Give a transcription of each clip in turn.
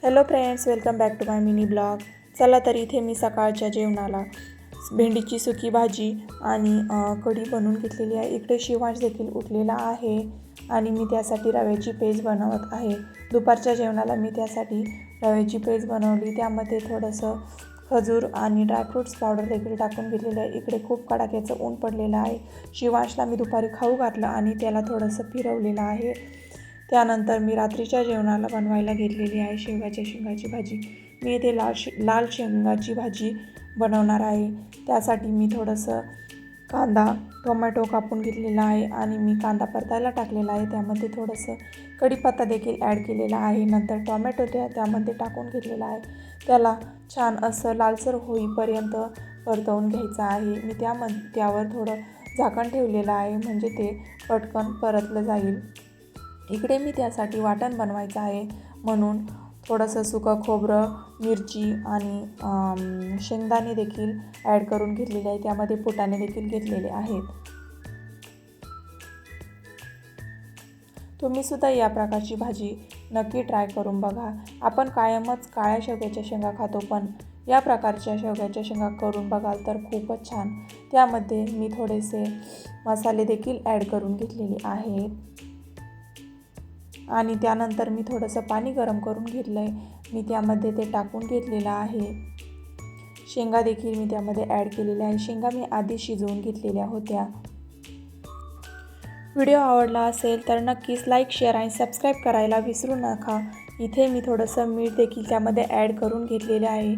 Hello friends, welcome back to my mini blog. चला तर इथे मी सकाळच्या जेवणाला भेंडीची सुकी भाजी आणि कढी बनवून घेतलेली आहे. इकडे शिवांश देखील उठलेला आहे आणि मी त्यासाठी रव्याची पेज बनवत आहे. दुपारच्या जेवणाला मी त्यासाठी रव्याची पेज बनवली. त्यामध्ये थोडंसं खजूर आणि ड्रायफ्रूट्स पावडर देखील टाकून घेतलेलं आहे. इकडे खूप कडाक्याचं ऊन पडलेलं आहे. शिवांशला मी दुपारी खाऊ घातलं आणि त्याला थोडंसं फिरवलेलं आहे. त्यानंतर मी रात्रीच्या जेवणाला बनवायला घेतलेली आहे शेवग्याच्या शेंगाची भाजी. मी इथे लाल शेंगाची भाजी बनवणार आहे. त्यासाठी मी थोडंसं कांदा टोमॅटो कापून घेतलेला आहे आणि मी कांदा परतायला टाकलेला आहे. त्यामध्ये थोडंसं कढीपत्ता देखील ॲड केलेला आहे. नंतर टोमॅटो त्यामध्ये टाकून घेतलेला आहे. त्याला छान असं लालसर होईपर्यंत परतवून घ्यायचं आहे. मी त्यावर थोडं झाकण ठेवलेलं आहे म्हणजे ते पटकन परतलं जाईल. इकडे मी त्यासाठी वाटण बनवायचं आहे म्हणून थोडंसं सुकं खोबरं, मिरची आणि शेंगदाणे देखील ॲड करून घेतलेले आहे. त्यामध्ये फुटाणे देखील घेतलेले आहेत. तुम्हीसुद्धा या प्रकारची भाजी नक्की ट्राय करून बघा. आपण कायमच काळ्या शेवग्याच्या शेंगा खातो, पण या प्रकारच्या शेवग्याच्या शेंगा करून बघाल तर खूपच छान. त्यामध्ये मी थोडेसे मसाले देखील ॲड करून घेतलेले आहेत आणि त्यानंतर मी थोडंसं पाणी गरम करून घेतलं आहे. मी त्यामध्ये ते टाकून घेतलेलं आहे. शेंगा देखील मी त्यामध्ये ॲड केलेल्या आहे. शेंगा मी आधी शिजवून घेतलेल्या होत्या. व्हिडिओ आवडला असेल तर नक्कीच लाईक, शेअर आणि सबस्क्राईब करायला विसरू नका. इथे मी थोडंसं मीठ देखील त्यामध्ये ॲड करून घेतलेले आहे.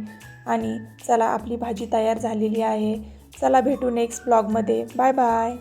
आणि चला, आपली भाजी तयार झालेली आहे. चला भेटू नेक्स्ट ब्लॉगमध्ये. Bye bye.